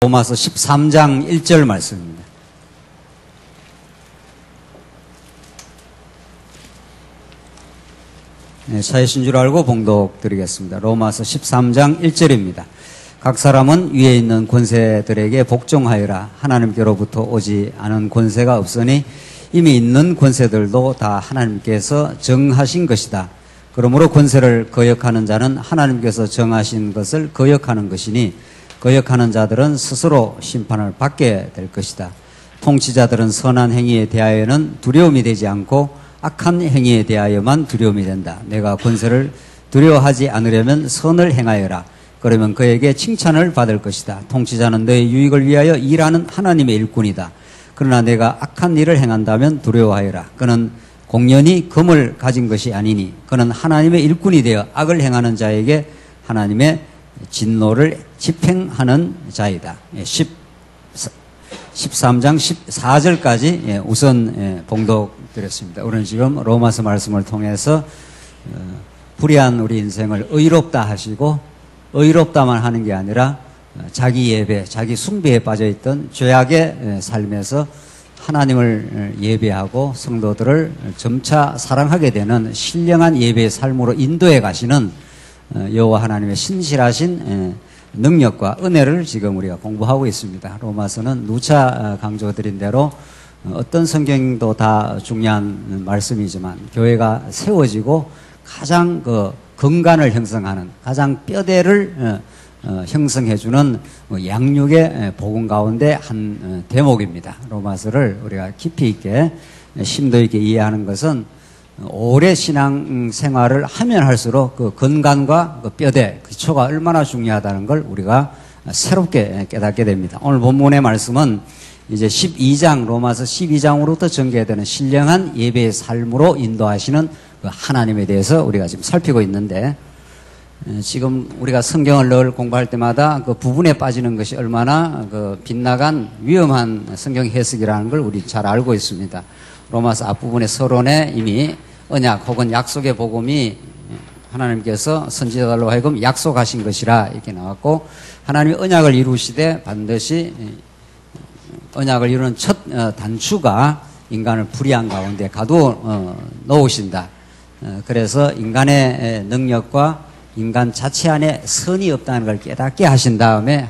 로마서 13장 1절 말씀입니다. 네, 차이신 줄 알고 봉독 드리겠습니다. 로마서 13장 1절입니다. 각 사람은 위에 있는 권세들에게 복종하여라. 하나님께로부터 오지 않은 권세가 없으니 이미 있는 권세들도 다 하나님께서 정하신 것이다. 그러므로 권세를 거역하는 자는 하나님께서 정하신 것을 거역하는 것이니 거역하는 자들은 스스로 심판을 받게 될 것이다. 통치자들은 선한 행위에 대하여는 두려움이 되지 않고 악한 행위에 대하여만 두려움이 된다. 내가 권세를 두려워하지 않으려면 선을 행하여라. 그러면 그에게 칭찬을 받을 것이다. 통치자는 너의 유익을 위하여 일하는 하나님의 일꾼이다. 그러나 내가 악한 일을 행한다면 두려워하여라. 그는 공연히 금을 가진 것이 아니니 그는 하나님의 일꾼이 되어 악을 행하는 자에게 하나님의 진노를 집행하는 자이다. 13장 14절까지 우선 봉독드렸습니다. 우리는 지금 로마서 말씀을 통해서 불의한 우리 인생을 의롭다 하시고 의롭다만 하는 게 아니라 자기 예배, 자기 숭배에 빠져있던 죄악의 삶에서 하나님을 예배하고 성도들을 점차 사랑하게 되는 신령한 예배의 삶으로 인도해 가시는 여호와 하나님의 신실하신 능력과 은혜를 지금 우리가 공부하고 있습니다. 로마서는 누차 강조드린 대로 어떤 성경도 다 중요한 말씀이지만 교회가 세워지고 가장 근간을 형성하는 가장 뼈대를 형성해주는 양육의 복음 가운데 한 대목입니다. 로마서를 우리가 깊이 있게 심도 있게 이해하는 것은 오래 신앙 생활을 하면 할수록 그 근간과 그 뼈대, 기초가 얼마나 중요하다는 걸 우리가 새롭게 깨닫게 됩니다. 오늘 본문의 말씀은 이제 12장, 로마서 12장으로부터 전개되는 신령한 예배의 삶으로 인도하시는 그 하나님에 대해서 우리가 지금 살피고 있는데, 지금 우리가 성경을 늘 공부할 때마다 그 부분에 빠지는 것이 얼마나 그 빗나간 위험한 성경 해석이라는 걸 우리 잘 알고 있습니다. 로마서 앞부분의 서론에 이미 언약 혹은 약속의 복음이 하나님께서 선지자들로 하여금 약속하신 것이라 이렇게 나왔고, 하나님이 언약을 이루시되 반드시 언약을 이루는 첫 단추가 인간을 불의한 가운데 가두어 놓으신다. 그래서 인간의 능력과 인간 자체 안에 선이 없다는 걸 깨닫게 하신 다음에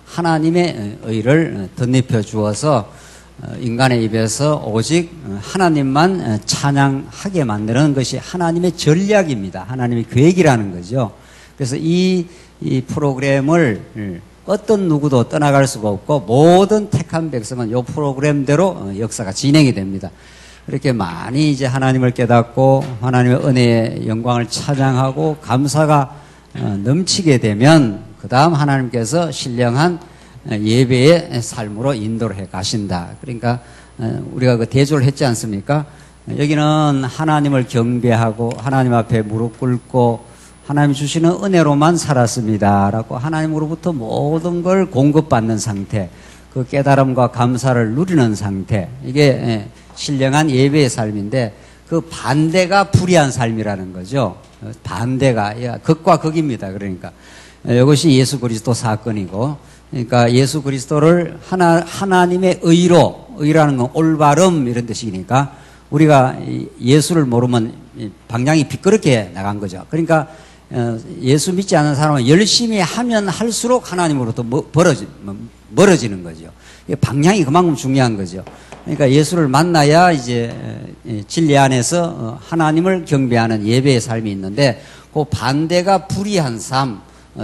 하나님의 의를 덧입혀 주어서 인간의 입에서 오직 하나님만 찬양하게 만드는 것이 하나님의 전략입니다. 하나님의 계획이라는 거죠. 그래서 이 프로그램을 어떤 누구도 떠나갈 수가 없고 모든 택한 백성은 이 프로그램대로 역사가 진행이 됩니다. 이렇게 많이 이제 하나님을 깨닫고 하나님의 은혜의 영광을 찬양하고 감사가 넘치게 되면 그 다음 하나님께서 신령한 예배의 삶으로 인도를 해 가신다. 그러니까 우리가 그 대조를 했지 않습니까? 여기는 하나님을 경배하고 하나님 앞에 무릎 꿇고 하나님 주시는 은혜로만 살았습니다 라고 하나님으로부터 모든 걸 공급받는 상태, 그 깨달음과 감사를 누리는 상태, 이게 신령한 예배의 삶인데 그 반대가 불의한 삶이라는 거죠. 반대가 극과 극입니다. 그러니까 이것이 예수 그리스도 사건이고, 그러니까 예수 그리스도를 하나님의 의라는 건 올바름 이런 뜻이니까 우리가 예수를 모르면 방향이 비끄럽게 나간 거죠. 그러니까 예수 믿지 않는 사람은 열심히 하면 할수록 하나님으로부터 멀어지는 거죠. 방향이 그만큼 중요한 거죠. 그러니까 예수를 만나야 이제 진리 안에서 하나님을 경배하는 예배의 삶이 있는데, 그 반대가 불의한 삶,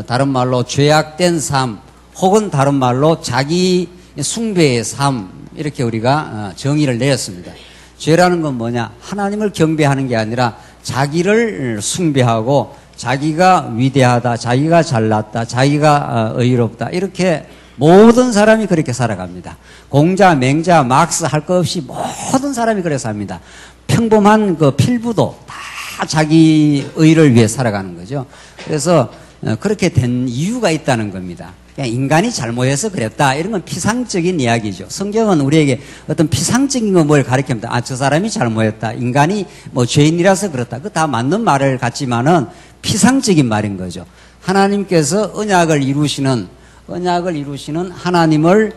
다른 말로 죄악된 삶, 혹은 다른 말로 자기 숭배의 삶, 이렇게 우리가 정의를 내렸습니다. 죄라는 건 뭐냐? 하나님을 경배하는 게 아니라 자기를 숭배하고 자기가 위대하다, 자기가 잘났다, 자기가 의롭다, 이렇게 모든 사람이 그렇게 살아갑니다. 공자, 맹자, 막스 할 것 없이 모든 사람이 그렇게 삽니다. 평범한 그 필부도 다 자기 의를 위해 살아가는 거죠. 그래서 그렇게 된 이유가 있다는 겁니다. 그냥 인간이 잘못해서 그랬다, 이런 건 피상적인 이야기죠. 성경은 우리에게 어떤 피상적인 걸 가르칩니다. 아, 저 사람이 잘못했다, 인간이 뭐 죄인이라서 그렇다, 그거 다 맞는 말을 같지만은 피상적인 말인 거죠. 하나님께서 언약을 이루시는 언약을 이루시는 하나님을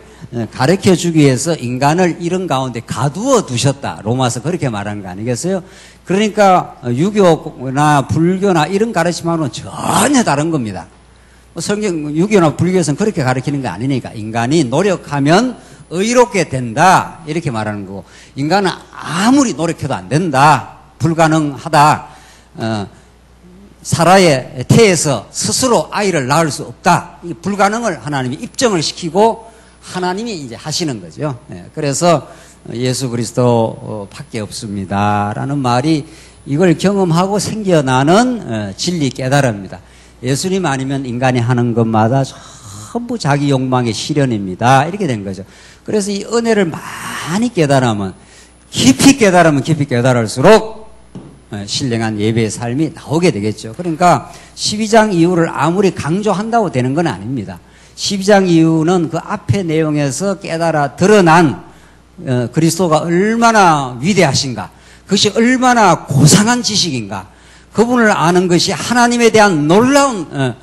가르쳐 주기 위해서 인간을 이런 가운데 가두어 두셨다. 로마서 그렇게 말하는 거 아니겠어요? 그러니까 유교나 불교나 이런 가르침하고는 전혀 다른 겁니다. 성경 유교나 불교에서는 그렇게 가르치는 게 아니니까 인간이 노력하면 의롭게 된다 이렇게 말하는 거고, 인간은 아무리 노력해도 안 된다, 불가능하다, 사라의 태에서 스스로 아이를 낳을 수 없다, 이 불가능을 하나님이 입증을 시키고 하나님이 이제 하시는 거죠. 그래서 예수 그리스도 밖에 없습니다라는 말이 이걸 경험하고 생겨나는 진리 깨달음입니다. 예수님 아니면 인간이 하는 것마다 전부 자기 욕망의 실현입니다. 이렇게 된 거죠. 그래서 이 은혜를 많이 깨달으면, 깊이 깨달을수록 신령한 예배의 삶이 나오게 되겠죠. 그러니까 12장 이후를 아무리 강조한다고 되는 건 아닙니다. 12장 이후는 그 앞의 내용에서 깨달아 드러난 그리스도가 얼마나 위대하신가, 그것이 얼마나 고상한 지식인가, 그분을 아는 것이 하나님에 대한 놀라운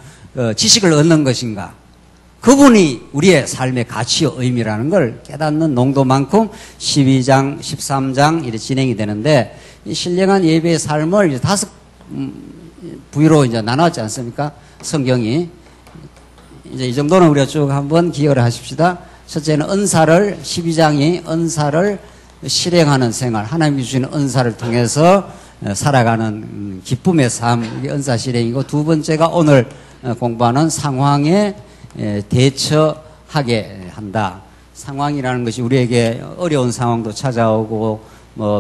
지식을 얻는 것인가, 그분이 우리의 삶의 가치와 의미라는 걸 깨닫는 농도만큼 12장, 13장 이렇게 진행이 되는데, 이 신령한 예배의 삶을 이제 5부로 이제 나눴지 않습니까? 성경이. 이제 이 정도는 우리가 쭉 한번 기억을 하십시다. 첫째는 은사를, 12장이 은사를 실행하는 생활, 하나님이 주시는 은사를 통해서 살아가는 기쁨의 삶, 이게 은사 실행이고, 두 번째가 오늘 공부하는 상황에 대처하게 한다. 상황이라는 것이 우리에게 어려운 상황도 찾아오고,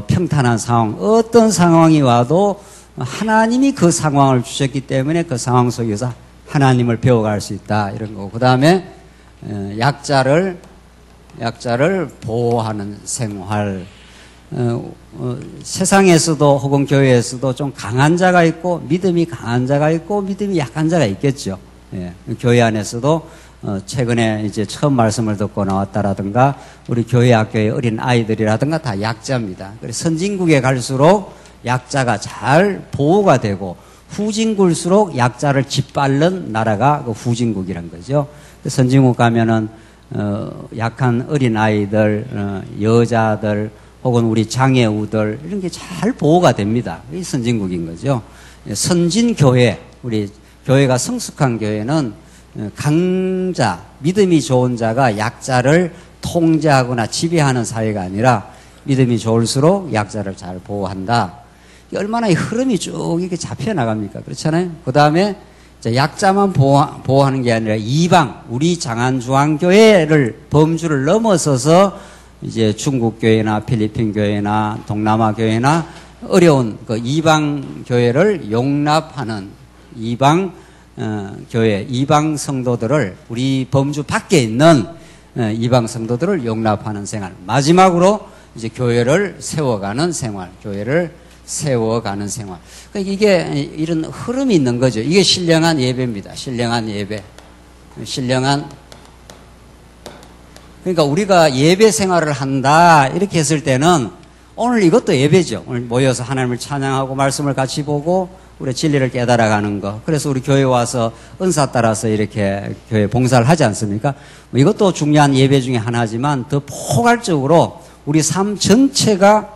평탄한 상황, 어떤 상황이 와도 하나님이 그 상황을 주셨기 때문에 그 상황 속에서 하나님을 배워갈 수 있다, 이런 거고, 그 다음에 약자를 보호하는 생활. 세상에서도 혹은 교회에서도 좀 강한 자가 있고, 믿음이 강한 자가 있고, 믿음이 약한 자가 있겠죠. 교회 안에서도 최근에 이제 처음 말씀을 듣고 나왔다라든가, 우리 교회 학교의 어린 아이들이라든가 다 약자입니다. 그래서 선진국에 갈수록 약자가 잘 보호가 되고, 후진국일수록 약자를 짓밟는 나라가 그 후진국이란 거죠. 선진국 가면은 약한 어린 아이들, 여자들, 혹은 우리 장애우들, 이런 게 잘 보호가 됩니다. 이 선진국인 거죠. 선진교회, 우리 교회가 성숙한 교회는 강자, 믿음이 좋은 자가 약자를 통제하거나 지배하는 사회가 아니라 믿음이 좋을수록 약자를 잘 보호한다. 얼마나 이 흐름이 쭉 이렇게 잡혀 나갑니까? 그렇잖아요. 그 다음에 약자만 보호하는 게 아니라 이방, 우리 장안중앙교회를 범주를 넘어서서 이제 중국 교회나 필리핀 교회나 동남아 교회나 어려운 그 이방 교회를 용납하는 이방 교회, 이방 성도들을, 우리 범주 밖에 있는 이방 성도들을 용납하는 생활. 마지막으로 이제 교회를 세워가는 생활, 세워가는 생활. 그러니까 이게 이런 흐름이 있는 거죠. 이게 신령한 예배입니다. 신령한 예배. 그러니까 우리가 예배 생활을 한다 이렇게 했을 때는 오늘 이것도 예배죠. 오늘 모여서 하나님을 찬양하고 말씀을 같이 보고 우리 진리를 깨달아가는 거. 그래서 우리 교회 와서 은사 따라서 이렇게 교회 봉사를 하지 않습니까? 이것도 중요한 예배 중에 하나지만 더 포괄적으로 우리 삶 전체가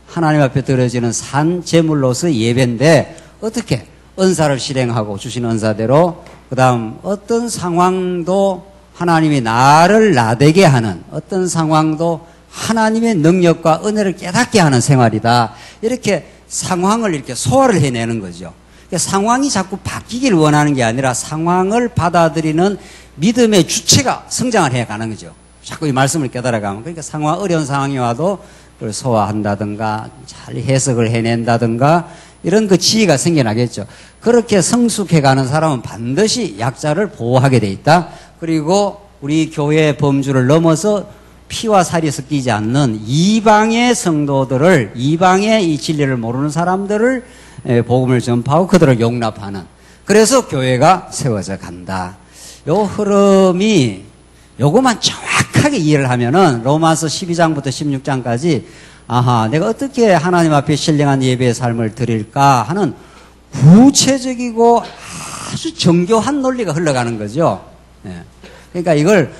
하나님 앞에 드려지는 산 제물로서 예배인데, 어떻게 은사를 실행하고 주신 은사대로, 그 다음 어떤 상황도 하나님이 나를 나되게 하는, 어떤 상황도 하나님의 능력과 은혜를 깨닫게 하는 생활이다. 이렇게 상황을 이렇게 소화를 해내는 거죠. 그러니까 상황이 자꾸 바뀌길 원하는 게 아니라 상황을 받아들이는 믿음의 주체가 성장을 해가는 거죠. 자꾸 이 말씀을 깨달아가면. 그러니까 어려운 상황이 와도 그걸 소화한다든가 잘 해석을 해낸다든가 이런 그 지혜가 생겨나겠죠. 그렇게 성숙해가는 사람은 반드시 약자를 보호하게 돼 있다. 그리고 우리 교회의 범주를 넘어서 피와 살이 섞이지 않는 이방의 성도들을, 이방의 이 진리를 모르는 사람들을 복음을 전파하고 그들을 용납하는, 그래서 교회가 세워져 간다. 요 흐름이, 요것만 정확하게 이해를 하면은 로마서 12장부터 16장까지 아하, 내가 어떻게 하나님 앞에 신령한 예배의 삶을 드릴까 하는 구체적이고 아주 정교한 논리가 흘러가는 거죠. 그러니까 이걸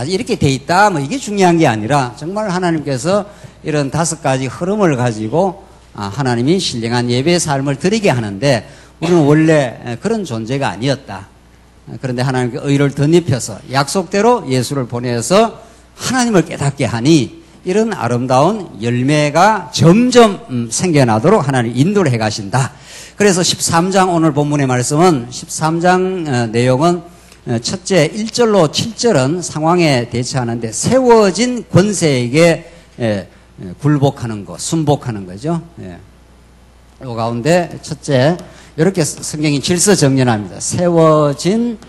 이렇게 돼 있다 뭐 이게 중요한 게 아니라 정말 하나님께서 이런 5가지 흐름을 가지고 하나님이 신령한 예배의 삶을 드리게 하는데 우리는 원래 그런 존재가 아니었다. 그런데 하나님께 의를 덧입혀서 약속대로 예수를 보내서 하나님을 깨닫게 하니 이런 아름다운 열매가 점점 생겨나도록 하나님 인도를 해 가신다. 그래서 13장 오늘 본문의 말씀은 13장 내용은 첫째 1절로 7절은 상황에 대처하는데 세워진 권세에게 굴복하는 거, 순복하는 거죠. 이 가운데 첫째 이렇게 성경이 질서 정연합니다. 세워진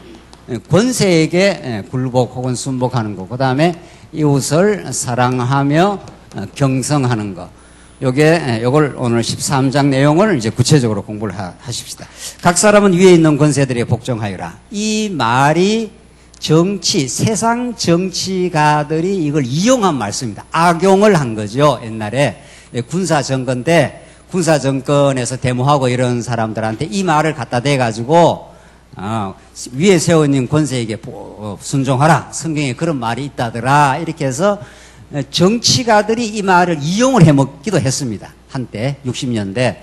권세에게 굴복 혹은 순복하는 거. 그 다음에 이웃을 사랑하며 경성하는 거. 요걸 오늘 13장 내용을 이제 구체적으로 공부를 하십시다. 각 사람은 위에 있는 권세들에게 복종하여라. 이 말이 세상 정치가들이 이걸 이용한 말씀입니다. 악용을 한 거죠. 옛날에 군사정권 때 군사정권에서 데모하고 이런 사람들한테 이 말을 갖다 대가지고 위에 세워진 권세에게 순종하라. 성경에 그런 말이 있다더라. 이렇게 해서 정치가들이 이 말을 이용을 해먹기도 했습니다. 한때 60년대.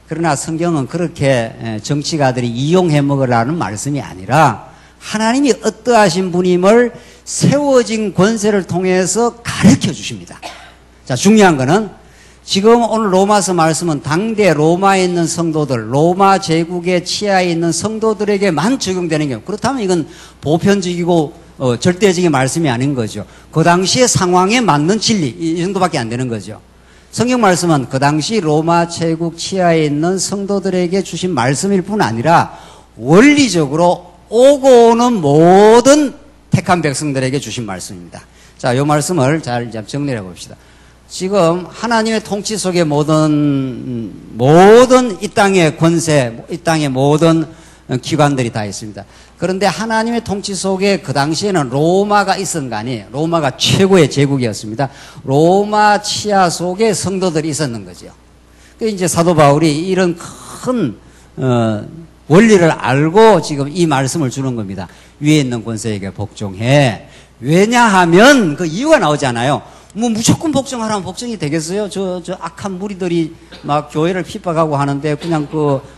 그러나 성경은 그렇게 정치가들이 이용해먹으라는 말씀이 아니라 하나님이 어떠하신 분임을 세워진 권세를 통해서 가르쳐 주십니다. 자, 중요한 거는 지금 오늘 로마서 말씀은 당대 로마에 있는 성도들, 로마 제국의 치하에 있는 성도들에게만 적용되는 경우. 그렇다면 이건 보편적이고 절대적인 말씀이 아닌 거죠. 그 당시의 상황에 맞는 진리, 이 정도밖에 안 되는 거죠. 성경 말씀은 그 당시 로마 제국 치하에 있는 성도들에게 주신 말씀일 뿐 아니라 원리적으로 오고 오는 모든 택한 백성들에게 주신 말씀입니다. 자, 이 말씀을 잘 정리해 봅시다. 지금 하나님의 통치 속에 모든 이 땅의 권세, 이 땅의 모든 기관들이 다 있습니다. 그런데 하나님의 통치 속에 그 당시에는 로마가 있었는 거 아니에요. 로마가 최고의 제국이었습니다. 로마 치하 속에 성도들이 있었는 거죠. 그래서 이제 사도 바울이 이런 큰 원리를 알고 지금 이 말씀을 주는 겁니다. 위에 있는 권세에게 복종해. 왜냐하면 그 이유가 나오잖아요. 뭐 무조건 복종하라면 복종이 되겠어요? 저 악한 무리들이 막 교회를 핍박하고 하는데 그냥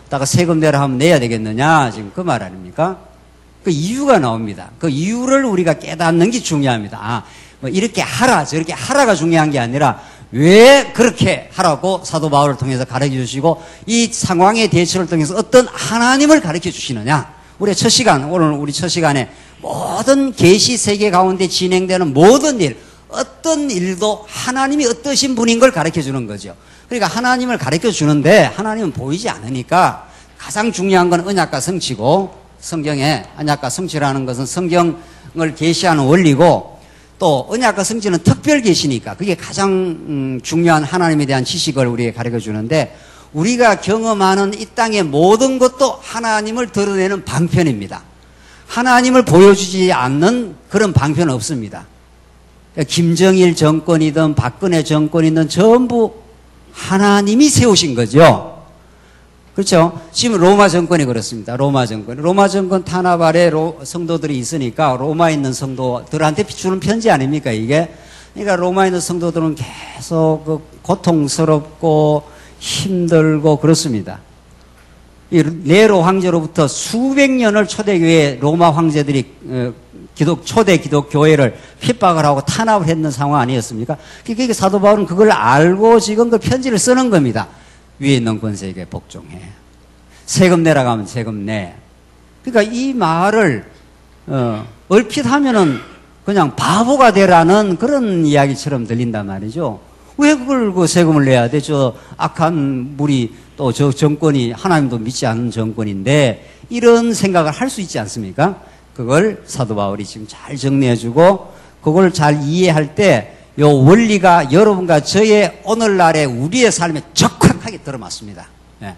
다가 세금 내라 하면 내야 되겠느냐? 지금 그 말 아닙니까? 그 이유가 나옵니다. 그 이유를 우리가 깨닫는 게 중요합니다. 뭐 이렇게 하라, 저렇게 하라가 중요한 게 아니라 왜 그렇게 하라고 사도 바울을 통해서 가르쳐 주시고 이 상황의 대처를 통해서 어떤 하나님을 가르쳐 주시느냐? 오늘 우리 첫 시간에 모든 계시 세계 가운데 진행되는 모든 일, 어떤 일도 하나님이 어떠신 분인 걸 가르쳐 주는 거죠. 그러니까 하나님을 가르쳐 주는데 하나님은 보이지 않으니까 가장 중요한 건 언약과 성취고 성경에 언약과 성취라는 것은 성경을 계시하는 원리고 또 언약과 성취는 특별 계시니까 그게 가장 중요한 하나님에 대한 지식을 우리에게 가르쳐 주는데 우리가 경험하는 이 땅의 모든 것도 하나님을 드러내는 방편입니다. 하나님을 보여주지 않는 그런 방편은 없습니다. 김정일 정권이든 박근혜 정권이든 전부 하나님이 세우신 거죠. 그렇죠? 지금 로마 정권이 그렇습니다. 로마 정권 탄압 아래 성도들이 있으니까 로마에 있는 성도들한테 주는 편지 아닙니까 이게? 그러니까 로마에 있는 성도들은 계속 고통스럽고 힘들고 그렇습니다. 이 네로 황제로부터 수백 년을 초대교회 로마 황제들이 초대 기독교회를 핍박을 하고 탄압을 했는 상황 아니었습니까? 그러니까 사도 바울은 그걸 알고 지금 그 편지를 쓰는 겁니다. 위에 있는 권세에게 복종해. 세금 내라고 하면 세금 내. 그러니까 이 말을 얼핏 하면은 그냥 바보가 되라는 그런 이야기처럼 들린단 말이죠. 왜 그걸 세금을 내야 돼? 저 악한 무리 또 저 정권이 하나님도 믿지 않는 정권인데 이런 생각을 할 수 있지 않습니까? 그걸 사도 바울이 지금 잘 정리해주고 그걸 잘 이해할 때 이 원리가 여러분과 저의 오늘날의 우리의 삶에 적확하게 들어맞습니다. 네.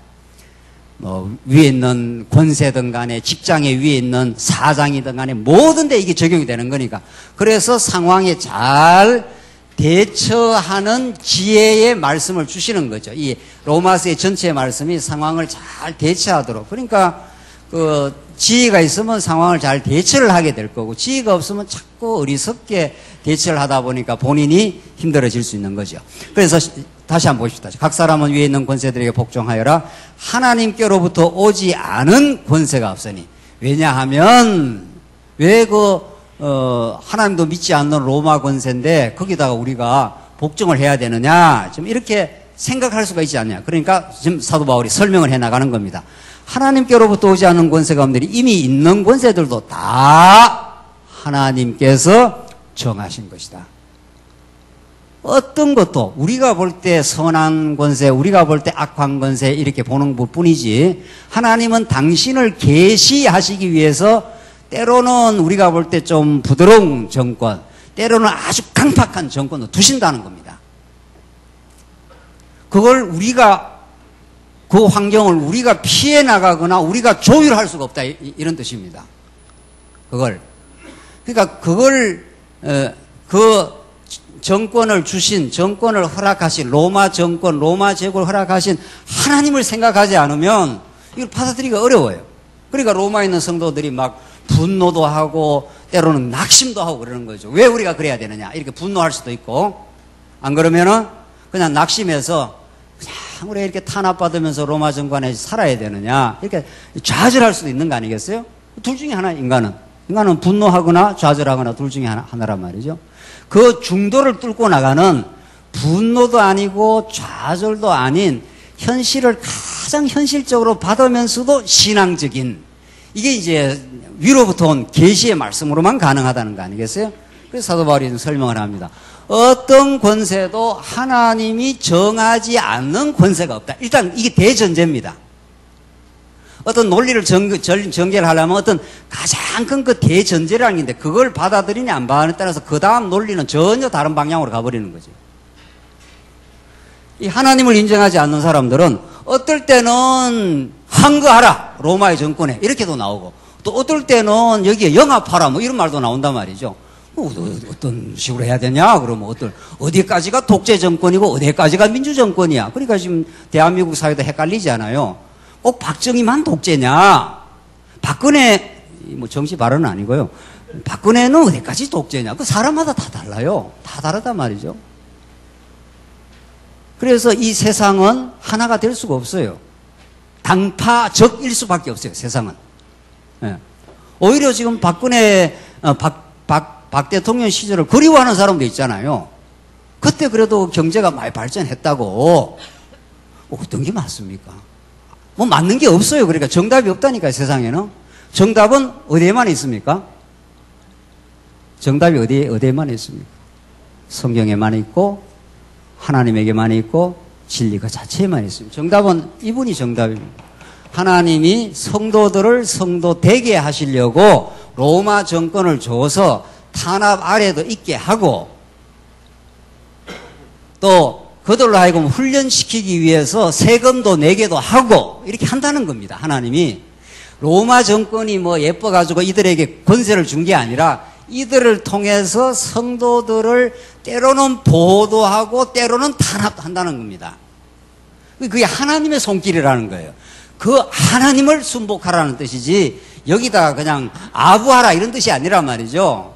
위에 있는 권세든 간에 직장에 위에 있는 사장이든 간에 모든 데 이게 적용이 되는 거니까 그래서 상황에 잘 대처하는 지혜의 말씀을 주시는 거죠. 이 로마서의 전체 말씀이 상황을 잘 대처하도록. 그러니까 지혜가 있으면 상황을 잘 대처를 하게 될 거고, 지혜가 없으면 자꾸 어리석게 대처를 하다 보니까 본인이 힘들어질 수 있는 거죠. 그래서 다시 한번 봅시다. 각 사람은 위에 있는 권세들에게 복종하여라. 하나님께로부터 오지 않은 권세가 없으니. 왜냐하면 하나님도 믿지 않는 로마 권세인데 거기다가 우리가 복종을 해야 되느냐, 좀 이렇게 생각할 수가 있지 않냐. 그러니까 지금 사도 바울이 설명을 해 나가는 겁니다. 하나님께로부터 오지 않는 권세가 없느니 이미 있는 권세들도 다 하나님께서 정하신 것이다. 어떤 것도 우리가 볼 때 선한 권세, 우리가 볼 때 악한 권세 이렇게 보는 것뿐이지, 하나님은 당신을 계시하시기 위해서 때로는 우리가 볼 때 좀 부드러운 정권, 때로는 아주 강팍한 정권도 두신다는 겁니다. 그걸 그 환경을 우리가 피해 나가거나 우리가 조율할 수가 없다, 이런 뜻입니다. 그러니까 그 정권을 허락하신 로마 정권, 로마 제국을 허락하신 하나님을 생각하지 않으면 이걸 받아들이기가 어려워요. 그러니까 로마에 있는 성도들이 막 분노도 하고 때로는 낙심도 하고 그러는 거죠. 왜 우리가 그래야 되느냐, 이렇게 분노할 수도 있고, 안 그러면은 그냥 낙심해서 그냥 우리가 이렇게 탄압받으면서 로마 정권에 살아야 되느냐, 이렇게 좌절할 수도 있는 거 아니겠어요? 둘 중에 하나, 인간은 분노하거나 좌절하거나 둘 중에 하나란 말이죠. 그 중도를 뚫고 나가는, 분노도 아니고 좌절도 아닌 현실을 가장 현실적으로 받으면서도 신앙적인, 이게 이제 위로부터 온 계시의 말씀으로만 가능하다는 거 아니겠어요? 그래서 사도 바울이 설명을 합니다. 어떤 권세도 하나님이 정하지 않는 권세가 없다. 일단 이게 대전제입니다. 어떤 논리를 전개를 하려면 어떤 가장 큰 그 대전제라는 게 있는데, 그걸 받아들이냐 안 받아들이냐에 따라서 그 다음 논리는 전혀 다른 방향으로 가버리는 거죠. 이 하나님을 인정하지 않는 사람들은 어떨 때는 항거하라, 로마의 정권에, 이렇게도 나오고, 또 어떨 때는 여기에 영합하라, 뭐 이런 말도 나온단 말이죠. 어떤 식으로 해야 되냐? 그러면 어디까지가 독재 정권이고 어디까지가 민주 정권이야? 그러니까 지금 대한민국 사회도 헷갈리지 않아요. 꼭 박정희만 독재냐? 박근혜, 뭐 정치 발언은 아니고요. 박근혜는 어디까지 독재냐? 그 사람마다 다 달라요. 다 다르단 말이죠. 그래서 이 세상은 하나가 될 수가 없어요. 당파적일 수밖에 없어요, 세상은. 예. 오히려 지금 박근혜, 박 대통령 시절을 그리워하는 사람도 있잖아요. 그때 그래도 경제가 많이 발전했다고. 어떤 게 맞습니까? 뭐 맞는 게 없어요. 그러니까 정답이 없다니까요, 세상에는. 정답은 어디에만 있습니까? 정답이 어디에만 있습니까? 성경에만 있고, 하나님에게만 있고, 진리가 자체에만 있습니다. 정답은 이분이 정답입니다. 하나님이 성도들을 성도 되게 하시려고 로마 정권을 줘서 탄압 아래도 있게 하고, 또 그들로 하여금 훈련시키기 위해서 세금도 내게도 하고 이렇게 한다는 겁니다. 하나님이 로마 정권이 뭐 예뻐가지고 이들에게 권세를 준 게 아니라 이들을 통해서 성도들을 때로는 보호도 하고 때로는 탄압도 한다는 겁니다. 그게 하나님의 손길이라는 거예요. 그 하나님을 순복하라는 뜻이지 여기다가 그냥 아부하라 이런 뜻이 아니란 말이죠.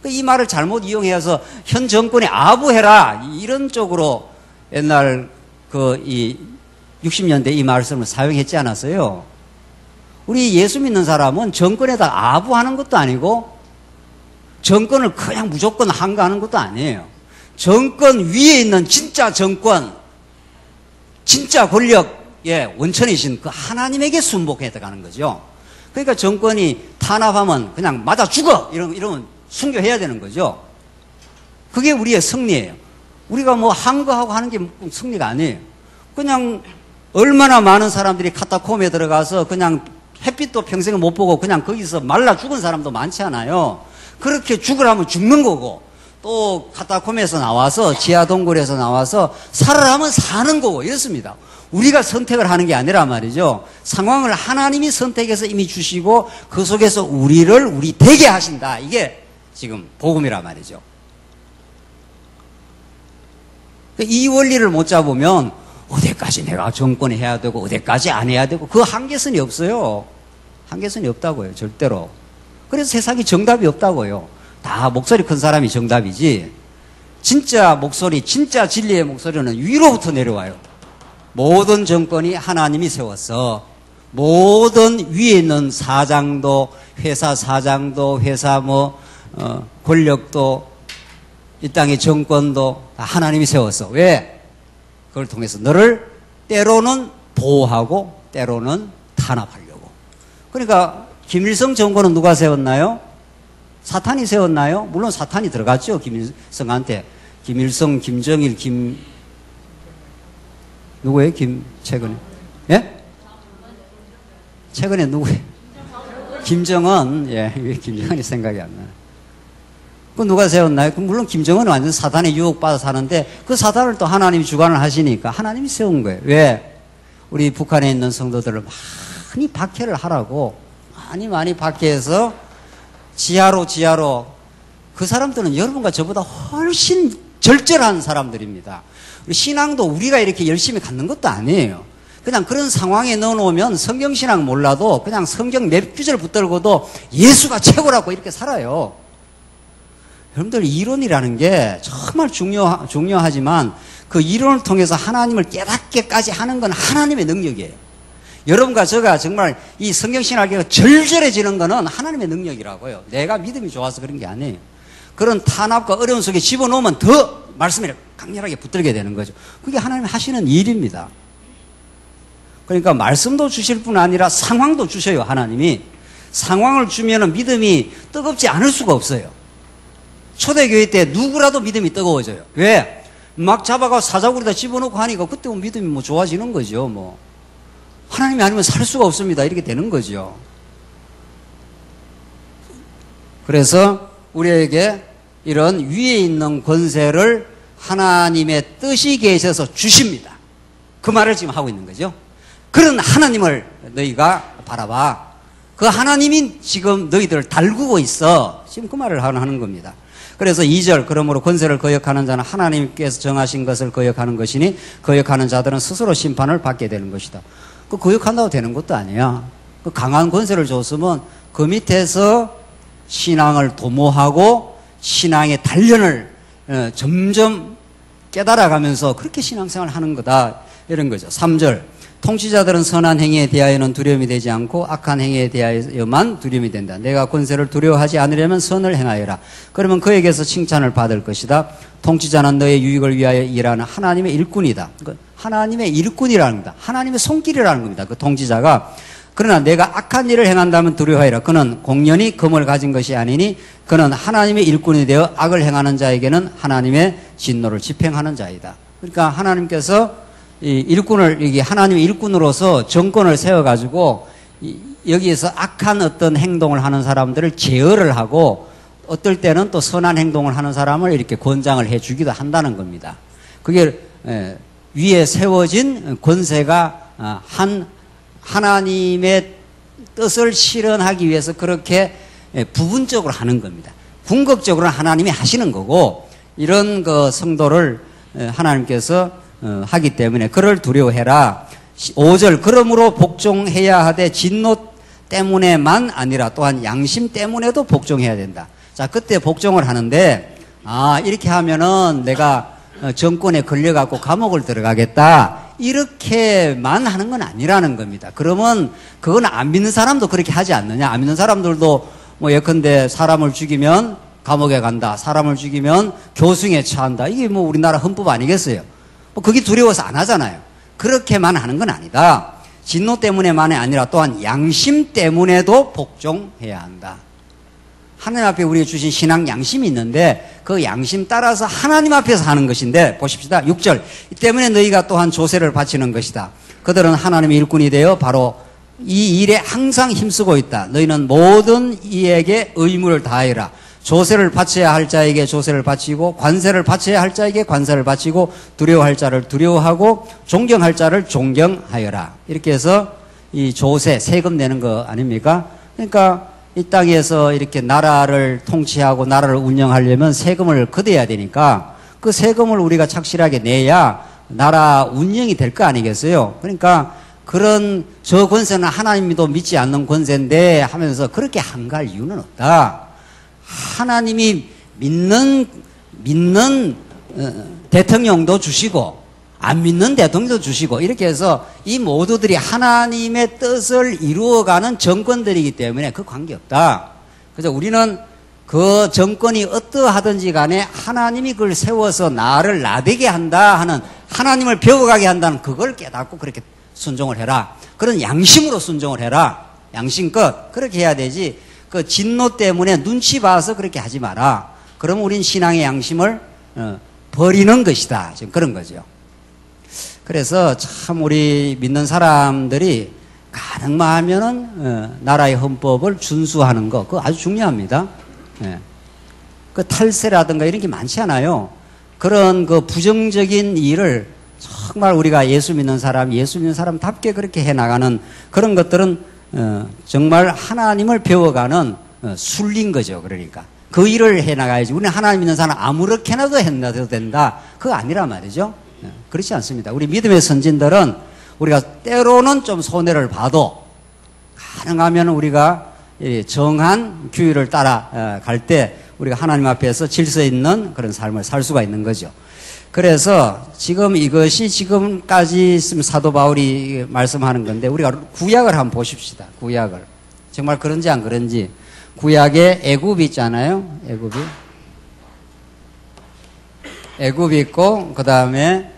이 말을 잘못 이용해서 현 정권에 아부해라 이런 쪽으로 옛날 이 60년대 이 말씀을 사용했지 않았어요. 우리 예수 믿는 사람은 정권에다 아부하는 것도 아니고 정권을 그냥 무조건 항거하는 것도 아니에요. 정권 위에 있는 진짜 정권, 진짜 권력의 원천이신 그 하나님에게 순복해야 가는 거죠. 그러니까 정권이 탄압하면 그냥 맞아 죽어 이러면 순교해야 되는 거죠. 그게 우리의 승리예요. 우리가 뭐 항거하고 하는 게 승리가 아니에요. 그냥 얼마나 많은 사람들이 카타콤에 들어가서 그냥 햇빛도 평생을 못 보고 그냥 거기서 말라 죽은 사람도 많지 않아요. 그렇게 죽으라면 죽는 거고, 또 카타콤에서 나와서 지하 동굴에서 나와서 살아라면 사는 거고 이렇습니다. 우리가 선택을 하는 게 아니라 말이죠. 상황을 하나님이 선택해서 이미 주시고 그 속에서 우리 되게 하신다. 이게 지금 복음이란 말이죠. 이 원리를 못 잡으면 어디까지 내가 정권에 해야 되고 어디까지 안 해야 되고 그 한계선이 없어요. 한계선이 없다고요. 절대로. 그래서 세상에 정답이 없다고요. 다 목소리 큰 사람이 정답이지. 진짜 목소리, 진짜 진리의 목소리는 위로부터 내려와요. 모든 정권이 하나님이 세웠어. 모든 위에 있는 사장도, 회사 사장도, 회사 권력도, 이 땅의 정권도 다 하나님이 세웠어. 왜? 그걸 통해서 너를 때로는 보호하고 때로는 탄압하려고. 그러니까 김일성 정권은 누가 세웠나요? 사탄이 세웠나요? 물론 사탄이 들어갔죠. 김일성한테. 김일성, 김정일, 누구예요? 최근에? 예? 최근에 누구예요? 김정은. 예, 왜 김정은이 생각이 안 나요? 그 누가 세웠나요? 물론 김정은은 완전 사탄의 유혹받아서 하는데 그 사탄을 또 하나님이 주관을 하시니까 하나님이 세운 거예요. 왜? 우리 북한에 있는 성도들을 많이 박해를 하라고 많이 박해해서 지하로 그 사람들은 여러분과 저보다 훨씬 절절한 사람들입니다. 신앙도 우리가 이렇게 열심히 갖는 것도 아니에요. 그냥 그런 상황에 넣어놓으면 성경신앙 몰라도 그냥 성경 몇 구절 붙들고도 예수가 최고라고 이렇게 살아요. 여러분들 이론이라는 게 정말 중요하지만 그 이론을 통해서 하나님을 깨닫게까지 하는 건 하나님의 능력이에요. 여러분과 제가 정말 이 성경신학이 절절해지는 거는 하나님의 능력이라고요. 내가 믿음이 좋아서 그런 게 아니에요. 그런 탄압과 어려운 속에 집어넣으면 더 말씀이 강렬하게 붙들게 되는 거죠. 그게 하나님이 하시는 일입니다. 그러니까 말씀도 주실 뿐 아니라 상황도 주셔요. 하나님이. 상황을 주면은 믿음이 뜨겁지 않을 수가 없어요. 초대교회 때 누구라도 믿음이 뜨거워져요. 왜? 막 잡아가 사자굴에다 집어넣고 하니까 그때 믿음이 좋아지는 거죠. 하나님이 아니면 살 수가 없습니다. 이렇게 되는 거죠. 그래서 우리에게 이런 위에 있는 권세를 하나님의 뜻이 계셔서 주십니다. 그 말을 지금 하고 있는 거죠. 그런 하나님을 너희가 바라봐. 그 하나님이 지금 너희들을 달구고 있어. 지금 그 말을 하는 겁니다. 그래서 2절, 그러므로 권세를 거역하는 자는 하나님께서 정하신 것을 거역하는 것이니 거역하는 자들은 스스로 심판을 받게 되는 것이다. 그 거역한다고 되는 것도 아니야. 그 강한 권세를 줬으면 그 밑에서 신앙을 도모하고 신앙의 단련을 점점 깨달아가면서 그렇게 신앙생활을 하는 거다. 이런 거죠. 3절. 통치자들은 선한 행위에 대하여는 두려움이 되지 않고 악한 행위에 대하여만 두려움이 된다. 내가 권세를 두려워하지 않으려면 선을 행하여라. 그러면 그에게서 칭찬을 받을 것이다. 통치자는 너의 유익을 위하여 일하는 하나님의 일꾼이다. 하나님의 일꾼이라는 겁니다. 하나님의 손길이라는 겁니다. 그 통치자가. 그러나 내가 악한 일을 행한다면 두려워하여라. 그는 공연히 금을 가진 것이 아니니 그는 하나님의 일꾼이 되어 악을 행하는 자에게는 하나님의 진노를 집행하는 자이다. 그러니까 하나님께서 이 일꾼을, 이게 하나님의 일꾼으로서 정권을 세워가지고 여기에서 악한 어떤 행동을 하는 사람들을 제어를 하고 어떨 때는 또 선한 행동을 하는 사람을 이렇게 권장을 해주기도 한다는 겁니다. 그게 위에 세워진 권세가 하나님의 뜻을 실현하기 위해서 그렇게 부분적으로 하는 겁니다. 궁극적으로는 하나님이 하시는 거고 이런 그 성도를 하나님께서 하기 때문에 그를 두려워해라. 5절 그러므로 복종해야 하되 진노 때문에만 아니라 또한 양심 때문에도 복종해야 된다. 자, 그때 복종을 하는데 이렇게 하면은 내가 정권에 걸려갖고 감옥을 들어가겠다 이렇게만 하는 건 아니라는 겁니다. 그러면 그건 안 믿는 사람도 그렇게 하지 않느냐. 안 믿는 사람들도 예컨대 사람을 죽이면 감옥에 간다, 사람을 죽이면 교수형에 처한다. 이게 우리나라 헌법 아니겠어요? 그게 두려워서 안 하잖아요. 그렇게만 하는 건 아니다. 진노 때문에만이 아니라 또한 양심 때문에도 복종해야 한다. 하나님 앞에 우리가 주신 신앙 양심이 있는데 그 양심 따라서 하나님 앞에서 하는 것인데 보십시다. 6절 이 때문에 너희가 또한 조세를 바치는 것이다. 그들은 하나님의 일꾼이 되어 바로 이 일에 항상 힘쓰고 있다. 너희는 모든 이에게 의무를 다하여라. 조세를 바쳐야 할 자에게 조세를 바치고 관세를 바쳐야 할 자에게 관세를 바치고 두려워할 자를 두려워하고 존경할 자를 존경하여라. 이렇게 해서 이 조세, 세금 내는 거 아닙니까? 그러니까 이 땅에서 이렇게 나라를 통치하고 나라를 운영하려면 세금을 걷어야 되니까 그 세금을 우리가 착실하게 내야 나라 운영이 될 거 아니겠어요? 그러니까 그런 저 권세는 하나님도 믿지 않는 권세인데 하면서 그렇게 한가할 이유는 없다. 하나님이 믿는 대통령도 주시고 안 믿는 대통령도 주시고 이렇게 해서 이 모두들이 하나님의 뜻을 이루어가는 정권들이기 때문에 그 관계없다. 그래서 우리는 그 정권이 어떠하든지 간에 하나님이 그걸 세워서 나를 나되게 한다 하는 하나님을 배워가게 한다는 그걸 깨닫고 그렇게 순종을 해라. 그런 양심으로 순종을 해라. 양심껏 그렇게 해야 되지. 그 진노 때문에 눈치 봐서 그렇게 하지 마라. 그러면 우린 신앙의 양심을 버리는 것이다. 지금 그런 거죠. 그래서 참 우리 믿는 사람들이 가능하면은 나라의 헌법을 준수하는 거 그거 아주 중요합니다. 예. 그 탈세라든가 이런 게 많지 않아요. 그런 그 부정적인 일을 정말 우리가 예수 믿는 사람답게 그렇게 해나가는 그런 것들은 정말 하나님을 배워가는 순리인 거죠. 그러니까 그 일을 해나가야지. 우리는 하나님 믿는 사람 아무렇게나도 해도 된다. 그거 아니란 말이죠. 그렇지 않습니다. 우리 믿음의 선진들은 우리가 때로는 좀 손해를 봐도 가능하면 우리가 정한 규율을 따라갈 때 우리가 하나님 앞에서 질서 있는 그런 삶을 살 수가 있는 거죠. 그래서 지금 이것이 지금까지 사도 바울이 말씀하는 건데 우리가 구약을 한번 보십시다. 구약을. 정말 그런지 안 그런지. 구약에 애굽이 있잖아요. 애굽이 있고 그 다음에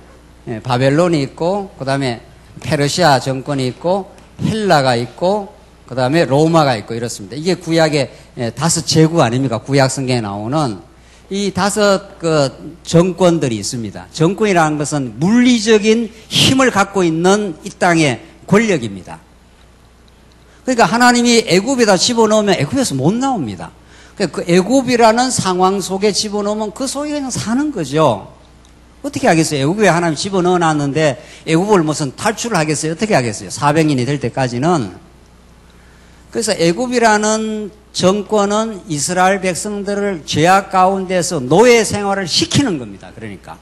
바벨론이 있고 그 다음에 페르시아 정권이 있고 헬라가 있고 그 다음에 로마가 있고 이렇습니다. 이게 구약의 5 제국 아닙니까? 구약 성경에 나오는 이 5 그 정권들이 있습니다. 정권이라는 것은 물리적인 힘을 갖고 있는 이 땅의 권력입니다. 그러니까 하나님이 애굽에다 집어넣으면 애굽에서 못 나옵니다. 그 애굽이라는 상황 속에 집어넣으면 그 속에 그냥 사는 거죠. 어떻게 하겠어요? 애굽에 하나님 집어넣어 놨는데 애굽을 무슨 탈출을 하겠어요? 어떻게 하겠어요? 400년이 될 때까지는. 그래서 애굽이라는 정권은 이스라엘 백성들을 죄악 가운데서 노예 생활을 시키는 겁니다. 그러니까.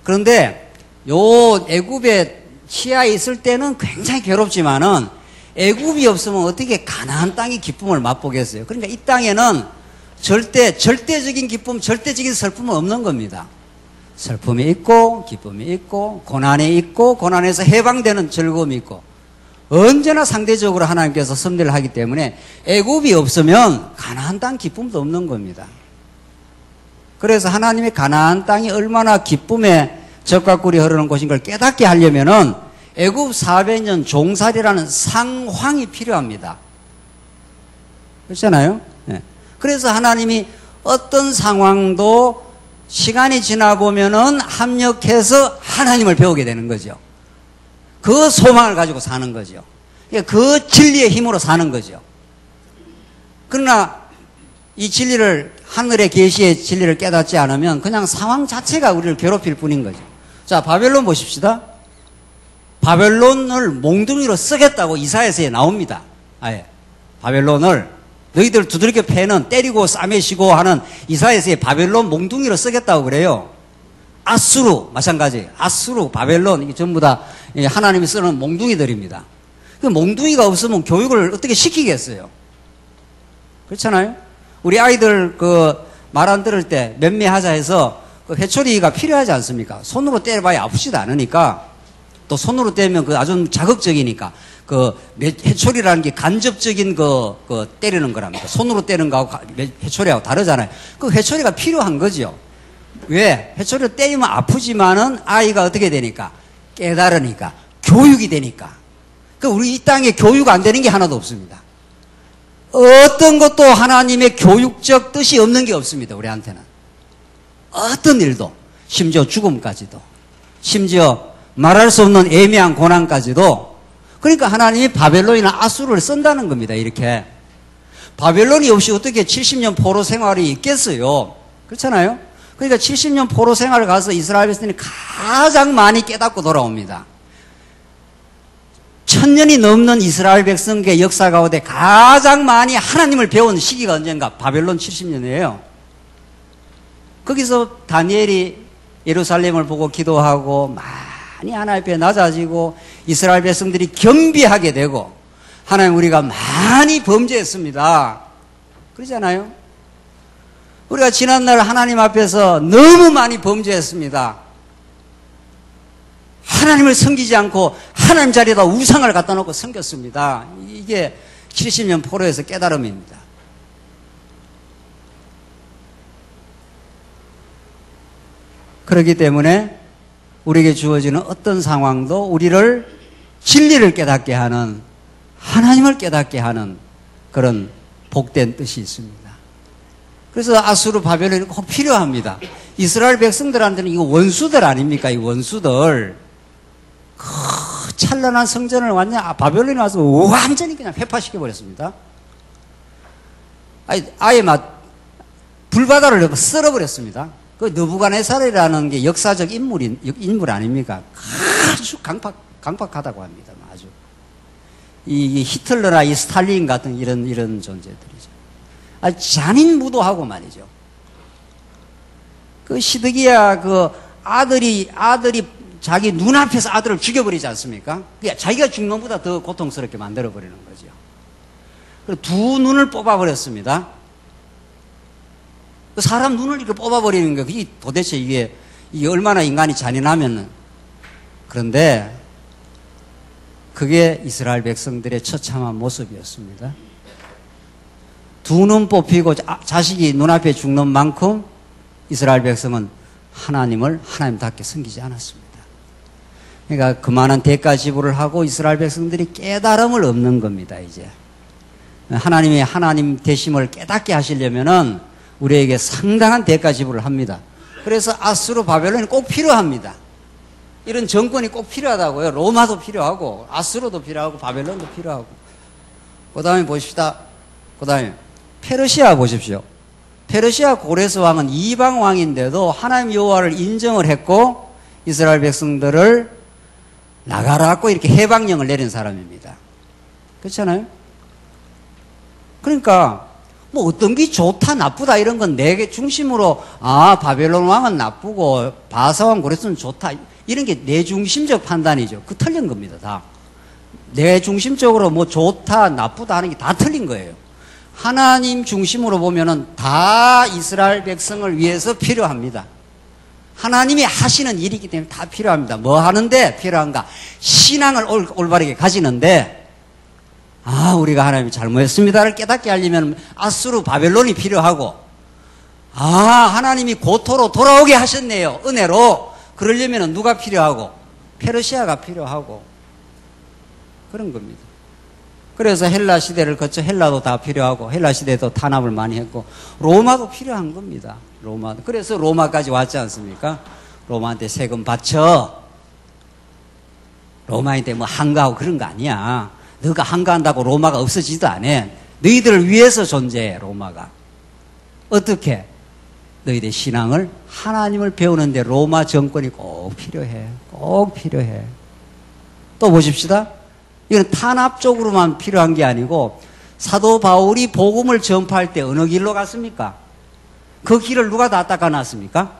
그런데 요 애굽에 치하에 있을 때는 굉장히 괴롭지만은 애굽이 없으면 어떻게 가나안 땅의 기쁨을 맛보겠어요? 그러니까 이 땅에는 절대적인 기쁨, 절대적인 슬픔은 없는 겁니다. 슬픔이 있고, 기쁨이 있고, 고난이 있고, 고난에서 해방되는 즐거움이 있고, 언제나 상대적으로 하나님께서 섭리를 하기 때문에 애굽이 없으면 가나안 땅 기쁨도 없는 겁니다. 그래서 하나님의 가나안 땅이 얼마나 기쁨의 젖과 꿀이 흐르는 곳인 걸 깨닫게 하려면은 애굽 400년 종살이라는 상황이 필요합니다. 그렇잖아요? 네. 그래서 하나님이 어떤 상황도 시간이 지나 보면은 합력해서 하나님을 배우게 되는 거죠. 그 소망을 가지고 사는 거죠. 그 진리의 힘으로 사는 거죠. 그러나 이 진리를, 하늘의 계시의 진리를 깨닫지 않으면 그냥 상황 자체가 우리를 괴롭힐 뿐인 거죠. 자, 바벨론 보십시다. 바벨론을 몽둥이로 쓰겠다고 이사야서에 나옵니다. 아예. 바벨론을 너희들 두들겨 패는 때리고 싸매시고 하는 이사야서에 바벨론 몽둥이로 쓰겠다고 그래요. 아수르 마찬가지. 아수르, 바벨론 이게 전부 다 하나님이 쓰는 몽둥이들입니다. 그 몽둥이가 없으면 교육을 어떻게 시키겠어요? 그렇잖아요? 우리 아이들 그 말 안 들을 때 맴매하자 해서 그 회초리가 필요하지 않습니까? 손으로 때려봐야 아프지도 않으니까. 또 손으로 때리면 그 아주 자극적이니까 그 회초리라는 게 간접적인 그 때리는 거랍니다. 손으로 때리는 거하고 회초리하고 다르잖아요. 그 회초리가 필요한 거죠. 왜? 회초리를 때리면 아프지만은 아이가 어떻게 되니까? 깨달으니까. 교육이 되니까. 그 우리 이 땅에 교육 안 되는 게 하나도 없습니다. 어떤 것도 하나님의 교육적 뜻이 없는 게 없습니다. 우리한테는. 어떤 일도. 심지어 죽음까지도. 심지어 말할 수 없는 애매한 고난까지도. 그러니까 하나님이 바벨론이나 아수르를 쓴다는 겁니다. 이렇게. 바벨론이 없이 어떻게 70년 포로 생활이 있겠어요? 그렇잖아요? 그러니까 70년 포로 생활을 가서 이스라엘 백성이 가장 많이 깨닫고 돌아옵니다. 1000년이 넘는 이스라엘 백성의 역사 가운데 가장 많이 하나님을 배운 시기가 언젠가? 바벨론 70년이에요. 거기서 다니엘이 예루살렘을 보고 기도하고 많이 하나님 앞에 낮아지고 이스라엘 백성들이 겸비하게 되고 하나님 우리가 많이 범죄했습니다. 그러잖아요. 우리가 지난날 하나님 앞에서 너무 많이 범죄했습니다. 하나님을 섬기지 않고 하나님 자리에다 우상을 갖다 놓고 섬겼습니다. 이게 70년 포로에서 깨달음입니다. 그렇기 때문에 우리에게 주어지는 어떤 상황도 우리를 진리를 깨닫게 하는, 하나님을 깨닫게 하는 그런 복된 뜻이 있습니다. 그래서 아수르 바벨론이 꼭 필요합니다. 이스라엘 백성들한테는 이거 원수들 아닙니까? 이 원수들. 그 찬란한 성전을 완전 바벨론이 와서 완전히 그냥 회파시켜버렸습니다. 아예 막 불바다를 썰어버렸습니다. 그 느부갓네살이라는 게 역사적 인물 아닙니까? 아주 강팍하다고 합니다. 아주. 이 히틀러나 이 스탈린 같은 이런 존재들이죠. 아주 잔인무도하고 말이죠. 그 시드기야 그 아들이 자기 눈앞에서 아들을 죽여버리지 않습니까? 그러니까 자기가 죽는 것보다 더 고통스럽게 만들어버리는 거죠. 그리고 두 눈을 뽑아버렸습니다. 사람 눈을 이렇게 뽑아버리는 거, 그게 도대체 이게 얼마나 인간이 잔인하면. 그런데 그게 이스라엘 백성들의 처참한 모습이었습니다. 두 눈 뽑히고 자식이 눈앞에 죽는 만큼 이스라엘 백성은 하나님답게 섬기지 않았습니다. 그러니까 그만한 대가 지불을 하고 이스라엘 백성들이 깨달음을 얻는 겁니다, 이제. 하나님의 하나님 되심을 깨닫게 하시려면은 우리에게 상당한 대가 지불을 합니다. 그래서 아수르 바벨론이 꼭 필요합니다. 이런 정권이 꼭 필요하다고요. 로마도 필요하고 아수르도 필요하고 바벨론도 필요하고. 그 다음에 보십시다. 그 다음에 페르시아 보십시오. 페르시아 고레스 왕은 이방 왕인데도 하나님 여호와를 인정을 했고 이스라엘 백성들을 나가라고 이렇게 해방령을 내린 사람입니다. 그렇잖아요? 그러니까 뭐 어떤 게 좋다 나쁘다 이런 건 내 중심으로 바벨론 왕은 나쁘고 바사왕 고레스는 좋다 이런 게 내 중심적 판단이죠. 그 틀린 겁니다. 다. 내 중심적으로 뭐 좋다 나쁘다 하는 게 다 틀린 거예요. 하나님 중심으로 보면은 다 이스라엘 백성을 위해서 필요합니다. 하나님이 하시는 일이기 때문에 다 필요합니다. 뭐 하는데 필요한가? 신앙을 올바르게 가지는데 우리가 하나님이 잘못했습니다를 깨닫게 하려면 아수르 바벨론이 필요하고 하나님이 고토로 돌아오게 하셨네요. 은혜로. 그러려면 누가 필요하고? 페르시아가 필요하고 그런 겁니다. 그래서 헬라 시대를 거쳐 헬라도 다 필요하고 헬라 시대도 탄압을 많이 했고 로마도 필요한 겁니다. 로마도. 그래서 로마까지 왔지 않습니까? 로마한테 세금 바쳐. 로마한테 뭐 한가하고 그런 거 아니야. 너가 한가한다고 로마가 없어지지도 않아. 너희들을 위해서 존재해, 로마가. 어떻게? 너희들 신앙을 하나님을 배우는데 로마 정권이 꼭 필요해. 꼭 필요해. 또 보십시다. 이건 탄압적으로만 필요한 게 아니고 사도 바울이 복음을 전파할 때 어느 길로 갔습니까? 그 길을 누가 다 닦아놨습니까?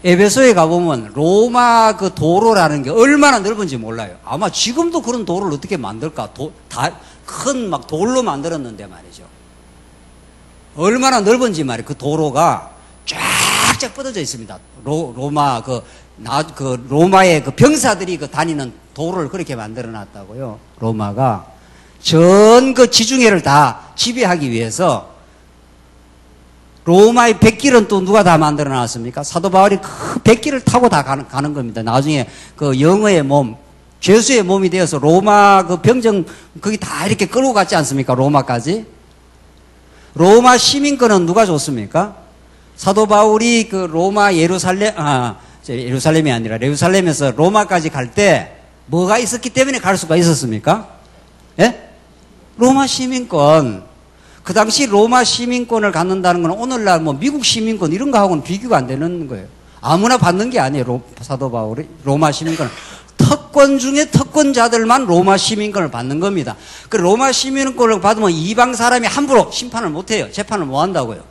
에베소에 가보면 로마 그 도로라는 게 얼마나 넓은지 몰라요. 아마 지금도 그런 도로를 어떻게 만들까? 큰 막 돌로 만들었는데 말이죠. 얼마나 넓은지 말이에요. 그 도로가 쫙쫙 뻗어져 있습니다. 로마의 그 병사들이 그 다니는 도로를 그렇게 만들어 놨다고요. 로마가 전 그 지중해를 다 지배하기 위해서 로마의 백길은 또 누가 다 만들어 놨습니까? 사도 바울이 그 백길을 타고 다 가는 겁니다. 나중에 그 영어의 몸, 죄수의 몸이 되어서 로마 그 병정 거기 다 이렇게 끌고 갔지 않습니까? 로마까지. 로마 시민권은 누가 줬습니까? 사도 바울이 그 로마 예루살렘이 아니라 예루살렘에서 로마까지 갈 때 뭐가 있었기 때문에 갈 수가 있었습니까? 예? 로마 시민권. 그 당시 로마 시민권을 갖는다는 건 오늘날 뭐 미국 시민권 이런 거하고는 비교가 안 되는 거예요. 아무나 받는 게 아니에요. 사도 바울이 로마 시민권을. 특권 중에 특권자들만 로마 시민권을 받는 겁니다. 그 로마 시민권을 받으면 이방 사람이 함부로 심판을 못 해요. 재판을 못 한다고요.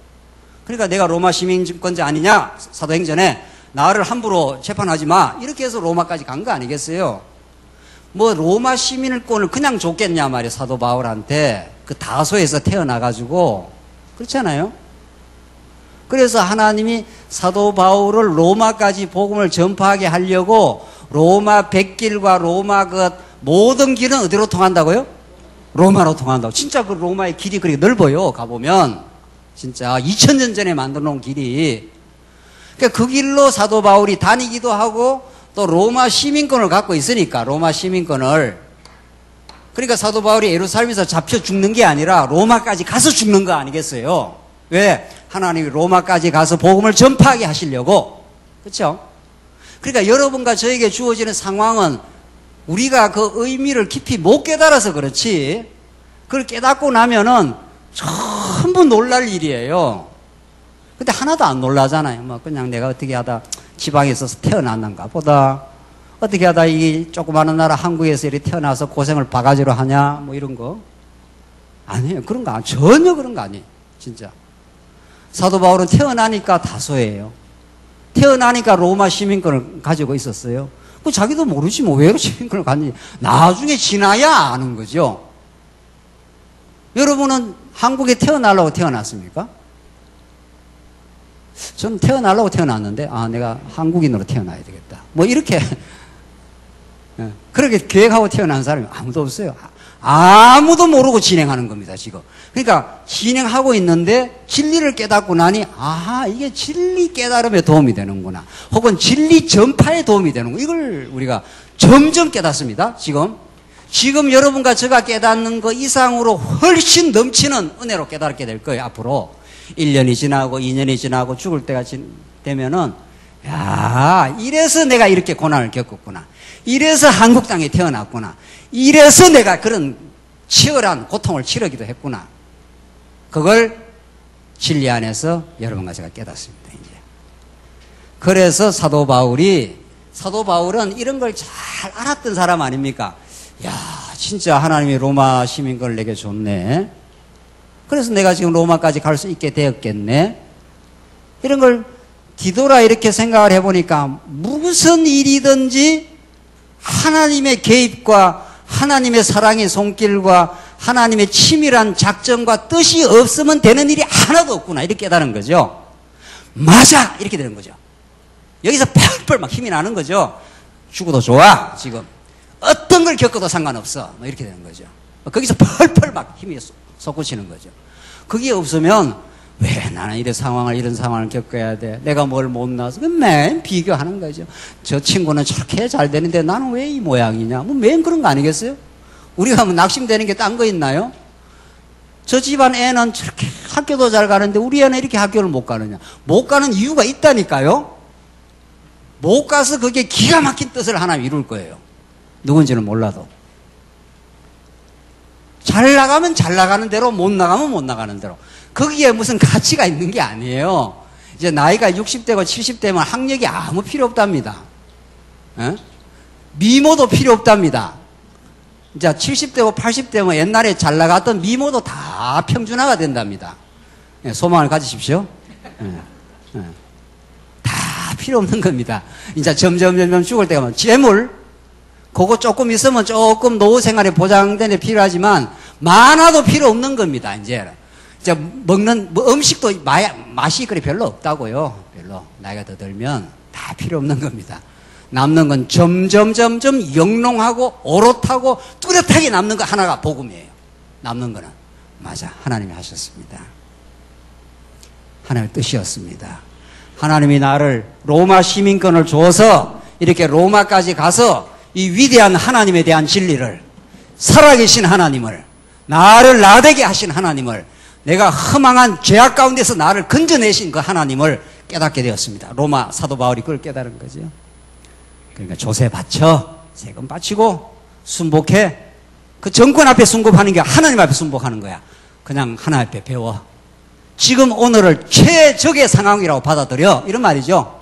그러니까 내가 로마 시민권자 아니냐? 사도행전에 나를 함부로 재판하지 마. 이렇게 해서 로마까지 간 거 아니겠어요? 뭐 로마 시민권을 그냥 줬겠냐 말이에요. 사도 바울한테. 그 다소에서 태어나가지고. 그렇잖아요? 그래서 하나님이 사도 바울을 로마까지 복음을 전파하게 하려고 로마 백길과 로마 그 모든 길은 어디로 통한다고요? 로마로 통한다고. 진짜 그 로마의 길이 그렇게 넓어요. 가보면. 진짜 2000년 전에 만들어 놓은 길이. 그러니까 그 길로 사도 바울이 다니기도 하고 또 로마 시민권을 갖고 있으니까 로마 시민권을. 그러니까 사도 바울이 예루살렘에서 잡혀 죽는 게 아니라 로마까지 가서 죽는 거 아니겠어요? 왜? 하나님이 로마까지 가서 복음을 전파하게 하시려고. 그렇죠? 그러니까 여러분과 저에게 주어지는 상황은 우리가 그 의미를 깊이 못 깨달아서 그렇지, 그걸 깨닫고 나면은 전부 놀랄 일이에요. 근데 하나도 안 놀라잖아요. 뭐 그냥 내가 어떻게 하다 지방에 있어서 태어났는가 보다, 어떻게 하다 이 조그마한 나라 한국에서 이렇게 태어나서 고생을 바가지로 하냐, 뭐 이런 거 아니에요. 그런 거 아니에요. 전혀 그런 거 아니에요. 진짜. 사도 바울은 태어나니까 다소예요. 태어나니까 로마 시민권을 가지고 있었어요. 그 자기도 모르지 뭐 왜 시민권을 갖는지 나중에 지나야 아는 거죠. 여러분은 한국에 태어나려고 태어났습니까? 저는 태어나려고 태어났는데 내가 한국인으로 태어나야 되겠다. 뭐 이렇게 그렇게 계획하고 태어난 사람이 아무도 없어요. 아무도 모르고 진행하는 겁니다, 지금. 그러니까 진행하고 있는데 진리를 깨닫고 나니 이게 진리 깨달음에 도움이 되는구나. 혹은 진리 전파에 도움이 되는구나. 이걸 우리가 점점 깨닫습니다, 지금. 지금 여러분과 제가 깨닫는 것 이상으로 훨씬 넘치는 은혜로 깨닫게 될 거예요, 앞으로. 1년이 지나고 2년이 지나고 죽을 때가 되면은 이래서 내가 이렇게 고난을 겪었구나. 이래서 한국 땅에 태어났구나. 이래서 내가 그런 치열한 고통을 치르기도 했구나. 그걸 진리 안에서 여러분과 제가 깨닫습니다, 이제. 그래서 사도 바울은 이런 걸 잘 알았던 사람 아닙니까? 진짜 하나님이 로마 시민권을 내게 줬네. 그래서 내가 지금 로마까지 갈 수 있게 되었겠네. 이런 걸 뒤돌아 이렇게 생각을 해보니까 무슨 일이든지 하나님의 개입과 하나님의 사랑의 손길과 하나님의 치밀한 작전과 뜻이 없으면 되는 일이 하나도 없구나, 이렇게 깨달은 거죠. 맞아! 이렇게 되는 거죠. 여기서 펄펄 막 힘이 나는 거죠. 죽어도 좋아, 지금. 어떤 걸 겪어도 상관없어. 뭐 이렇게 되는 거죠. 거기서 펄펄 막 힘이 솟구치는 거죠. 그게 없으면 왜 나는 이런 상황을 겪어야 돼? 내가 뭘 못나서 맨 비교하는 거죠. 저 친구는 저렇게 잘 되는데 나는 왜 이 모양이냐? 뭐 맨 그런 거 아니겠어요? 우리가 뭐 낙심되는 게 딴 거 있나요? 저 집안 애는 저렇게 학교도 잘 가는데 우리 애는 이렇게 학교를 못 가느냐? 못 가는 이유가 있다니까요? 못 가서 그게 기가 막힌 뜻을 하나 이룰 거예요. 누군지는 몰라도. 잘 나가면 잘 나가는 대로, 못 나가면 못 나가는 대로. 거기에 무슨 가치가 있는 게 아니에요. 이제 나이가 60대고 70대면 학력이 아무 필요 없답니다. 미모도 필요 없답니다. 이제 70대고 80대면 옛날에 잘 나갔던 미모도 다 평준화가 된답니다. 소망을 가지십시오. 다 필요 없는 겁니다. 이제 점점 죽을 때가 면 재물, 그거 조금 있으면 조금 노후 생활에 보장되는 데 필요하지만 많아도 필요 없는 겁니다, 이제 먹는 음식도 맛이 그리 별로 없다고요. 별로 나이가 더 들면 다 필요 없는 겁니다. 남는 건 점점 영롱하고 오롯하고 뚜렷하게 남는 거 하나가 복음이에요. 남는 거는 맞아, 하나님이 하셨습니다. 하나님의 뜻이었습니다. 하나님이 나를 로마 시민권을 줘서 이렇게 로마까지 가서 이 위대한 하나님에 대한 진리를, 살아계신 하나님을, 나를 나되게 하신 하나님을, 내가 허망한 죄악 가운데서 나를 건져내신 그 하나님을 깨닫게 되었습니다. 로마 사도 바울이 그걸 깨달은 거죠. 그러니까 조세 바쳐, 세금 바치고 순복해. 그 정권 앞에 순복하는 게 하나님 앞에 순복하는 거야. 그냥 하나님 앞에 배워. 지금 오늘을 최적의 상황이라고 받아들여, 이런 말이죠.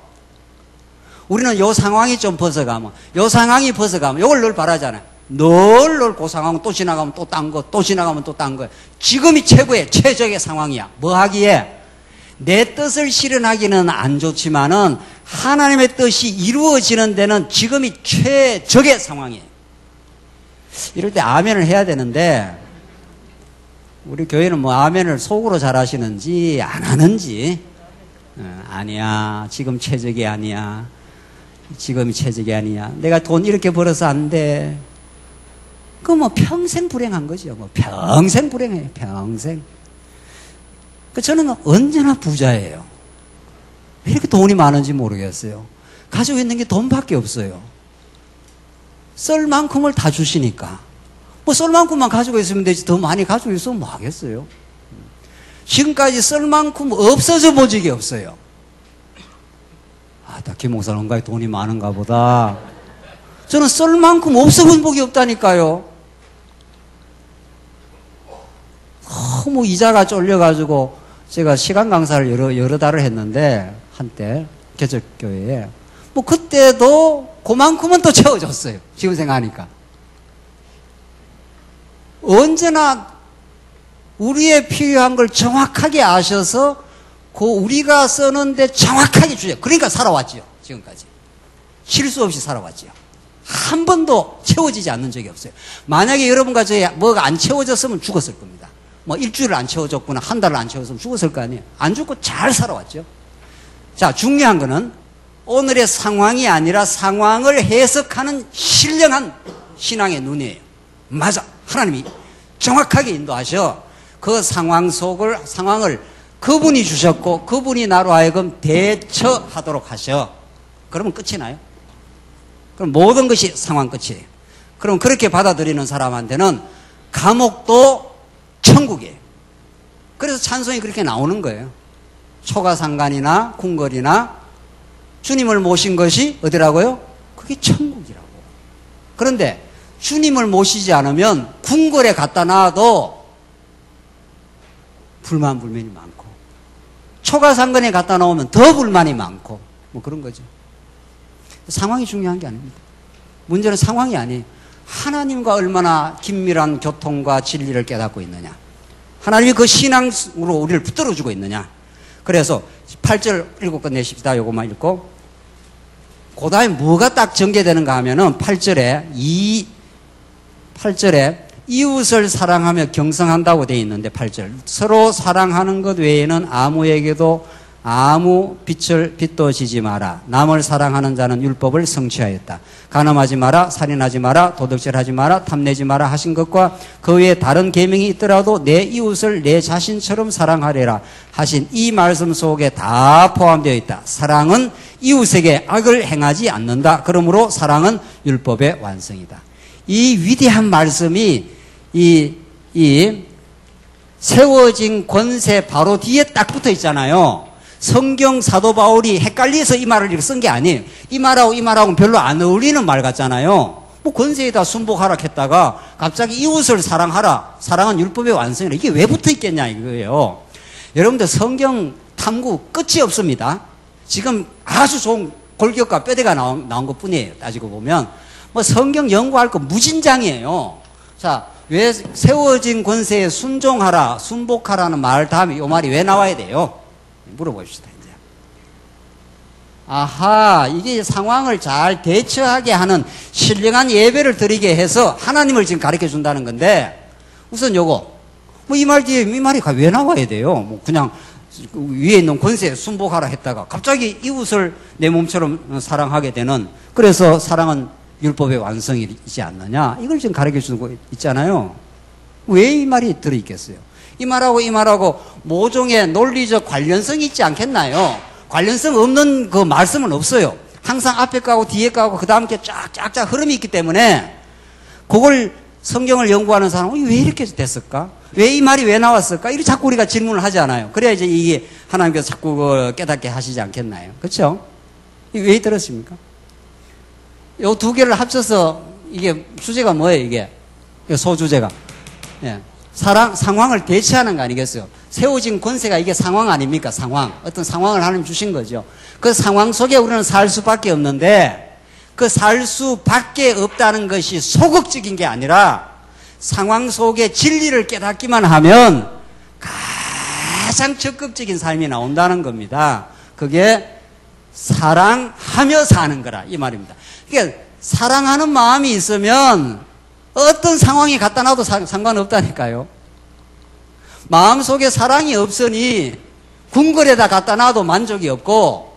우리는 요 상황이 좀 벗어가면, 요 상황이 벗어가면, 요걸 늘 바라잖아요. 늘 그 상황 또 지나가면 또 딴 거, 또 지나가면 또 딴 거. 지금이 최고의 최적의 상황이야. 뭐 하기에? 내 뜻을 실현하기는 안 좋지만은 하나님의 뜻이 이루어지는 데는 지금이 최적의 상황이에요. 이럴 때 아멘을 해야 되는데 우리 교회는 뭐 아멘을 속으로 잘하시는지 안 하는지 아니야, 지금 최적이 아니야, 지금이 최적이 아니야, 내가 돈 이렇게 벌어서 안 돼. 그 뭐 평생 불행한 거죠. 뭐 평생 불행해요. 평생. 그 저는 언제나 부자예요. 왜 이렇게 돈이 많은지 모르겠어요. 가지고 있는 게 돈밖에 없어요. 썰 만큼을 다 주시니까. 뭐 썰 만큼만 가지고 있으면 되지 더 많이 가지고 있으면 뭐 하겠어요. 지금까지 썰 만큼 없어져 본 적이 없어요. 아, 김 목사는 뭔가 돈이 많은가 보다. 저는 썰 만큼 없어 본 적이 없다니까요. 너무 이자가 쫄려가지고 제가 시간 강사를 여러 달을 했는데 한때 개척교회에 뭐 그때도 그만큼은 또 채워줬어요. 지금 생각하니까. 언제나 우리의 필요한 걸 정확하게 아셔서 그 우리가 쓰는데 정확하게 주죠. 그러니까 살아왔지요. 지금까지. 실수 없이 살아왔지요. 한 번도 채워지지 않는 적이 없어요. 만약에 여러분과 저희 뭐가 안 채워졌으면 죽었을 겁니다. 뭐 일주일을 안 채워졌구나, 한 달을 안 채워졌으면 죽었을 거 아니에요. 안 죽고 잘 살아왔죠. 자, 중요한 거는 오늘의 상황이 아니라 상황을 해석하는 신령한 신앙의 눈이에요. 맞아. 하나님이 정확하게 인도하셔. 그 상황을 그분이 주셨고 그분이 나로 하여금 대처하도록 하셔. 그러면 끝이 나요. 그럼 모든 것이 상황 끝이에요. 그럼 그렇게 받아들이는 사람한테는 감옥도 천국이에요. 그래서 찬송이 그렇게 나오는 거예요. 초가상간이나 궁궐이나 주님을 모신 것이 어디라고요? 그게 천국이라고. 그런데 주님을 모시지 않으면 궁궐에 갖다 놔도 불만불면이 많고 초가상간에 갖다 놓으면 더 불만이 많고 뭐 그런 거죠. 상황이 중요한 게 아닙니다. 문제는 상황이 아니에요. 하나님과 얼마나 긴밀한 교통과 진리를 깨닫고 있느냐. 하나님이 그 신앙으로 우리를 붙들어주고 있느냐. 그래서 8절 읽고 끝내십시다. 요것만 읽고. 그 다음에 뭐가 딱 전개되는가 하면은 8절에 이웃을 사랑하며 경성한다고 되어 있는데 8절. 서로 사랑하는 것 외에는 아무에게도 아무 빚도 지지 마라. 남을 사랑하는 자는 율법을 성취하였다. 간음하지 마라, 살인하지 마라, 도둑질하지 마라, 탐내지 마라 하신 것과 그 외에 다른 계명이 있더라도 내 이웃을 내 자신처럼 사랑하리라 하신 이 말씀 속에 다 포함되어 있다. 사랑은 이웃에게 악을 행하지 않는다. 그러므로 사랑은 율법의 완성이다. 이 위대한 말씀이 이 세워진 권세 바로 뒤에 딱 붙어 있잖아요. 성경 사도 바울이 헷갈려서 이 말을 이렇게 쓴 게 아니에요. 이 말하고는 별로 안 어울리는 말 같잖아요. 뭐 권세에다 순복하라 했다가 갑자기 이웃을 사랑하라. 사랑은 율법의 완성이라. 이게 왜 붙어 있겠냐 이거예요. 여러분들 성경 탐구 끝이 없습니다. 지금 아주 좋은 골격과 뼈대가 나온 것 뿐이에요. 따지고 보면. 뭐 성경 연구할 거 무진장이에요. 자, 왜 세워진 권세에 순종하라, 순복하라는 말 다음에 이 말이 왜 나와야 돼요? 물어봅시다, 이제. 아하, 이게 상황을 잘 대처하게 하는 신령한 예배를 드리게 해서 하나님을 지금 가르쳐 준다는 건데, 우선 요거, 뭐 이 말 뒤에 이 말이 왜 나와야 돼요? 뭐 그냥 위에 있는 권세에 순복하라 했다가 갑자기 이웃을 내 몸처럼 사랑하게 되는, 그래서 사랑은 율법의 완성이지 않느냐? 이걸 지금 가르쳐 주고 있잖아요. 왜 이 말이 들어있겠어요? 이 말하고 모종의 논리적 관련성이 있지 않겠나요? 관련성 없는 그 말씀은 없어요. 항상 앞에 가고 뒤에 가고 그 다음 게 쫙쫙쫙 흐름이 있기 때문에 그걸 성경을 연구하는 사람은 왜 이렇게 됐을까? 왜 이 말이 왜 나왔을까? 이렇게 자꾸 우리가 질문을 하지 않아요. 그래야 이제 이게 하나님께서 자꾸 깨닫게 하시지 않겠나요? 그렇죠? 왜 들었습니까? 요 두 개를 합쳐서 이게 주제가 뭐예요, 이게? 소주제가. 예. 상황을 대체하는 거 아니겠어요? 세워진 권세가 이게 상황 아닙니까? 상황. 어떤 상황을 하나님 주신 거죠. 그 상황 속에 우리는 살 수밖에 없는데 그 살 수밖에 없다는 것이 소극적인 게 아니라 상황 속에 진리를 깨닫기만 하면 가장 적극적인 삶이 나온다는 겁니다. 그게 사랑하며 사는 거라 이 말입니다. 그러니까 사랑하는 마음이 있으면 어떤 상황이 갖다 놔도 상관없다니까요. 마음속에 사랑이 없으니 궁궐에다 갖다 놔도 만족이 없고,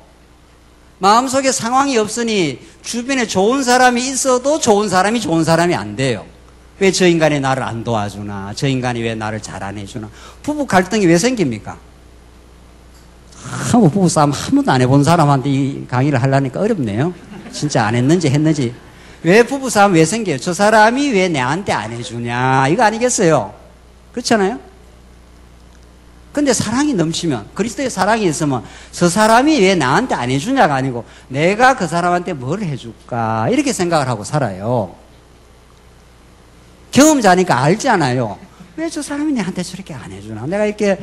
마음속에 상황이 없으니 주변에 좋은 사람이 있어도 좋은 사람이 안 돼요. 왜 저 인간이 나를 안 도와주나, 저 인간이 왜 나를 잘 안 해주나. 부부 갈등이 왜 생깁니까? 부부싸움 한 번도 안 해본 사람한테 이 강의를 하려니까 어렵네요. 진짜 안 했는지 했는지. 왜 부부싸움 왜 생겨요? 저 사람이 왜 내한테 안 해주냐, 이거 아니겠어요? 그렇잖아요? 근데 사랑이 넘치면, 그리스도의 사랑이 있으면 저 사람이 왜 나한테 안 해주냐가 아니고 내가 그 사람한테 뭘 해줄까, 이렇게 생각을 하고 살아요. 경험자니까 알잖아요. 왜 저 사람이 내한테 저렇게 안 해주나, 내가 이렇게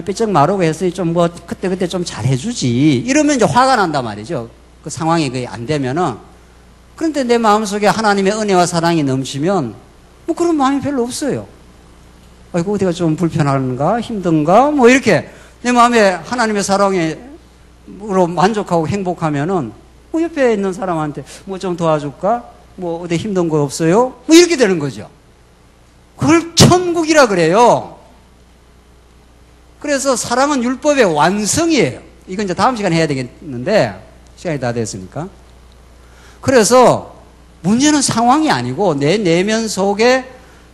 삐쩍 마르고 했으니 좀 뭐 그때 좀 잘해주지, 이러면 이제 화가 난단 말이죠. 그 상황이 그게 안 되면은. 그런데 내 마음속에 하나님의 은혜와 사랑이 넘치면 뭐 그런 마음이 별로 없어요. 아이고 어디가 좀 불편한가, 힘든가, 뭐 이렇게 내 마음에 하나님의 사랑으로 만족하고 행복하면은 뭐 옆에 있는 사람한테 뭐 좀 도와줄까, 뭐 어디 힘든 거 없어요, 뭐 이렇게 되는 거죠. 그걸 천국이라 그래요. 그래서 사랑은 율법의 완성이에요. 이건 이제 다음 시간에 해야 되겠는데 시간이 다 됐으니까. 그래서 문제는 상황이 아니고 내 내면 속에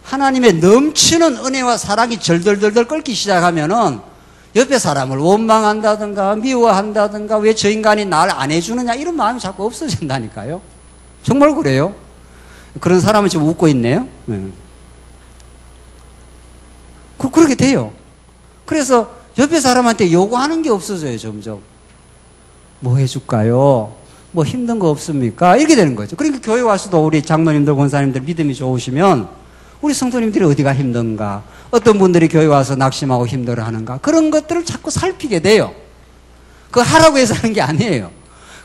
하나님의 넘치는 은혜와 사랑이 절덜덜덜 끓기 시작하면은 옆에 사람을 원망한다든가 미워한다든가 왜 저 인간이 날 안 해주느냐, 이런 마음이 자꾸 없어진다니까요. 정말 그래요. 그런 사람은 지금 웃고 있네요. 그렇게 돼요. 그래서 옆에 사람한테 요구하는 게 없어져요. 점점 뭐 해줄까요, 뭐 힘든 거 없습니까, 이렇게 되는 거죠. 그러니까 교회 와서도 우리 장로님들 권사님들 믿음이 좋으시면 우리 성도님들이 어디가 힘든가, 어떤 분들이 교회 와서 낙심하고 힘들어하는가, 그런 것들을 자꾸 살피게 돼요. 그거 하라고 해서 하는 게 아니에요.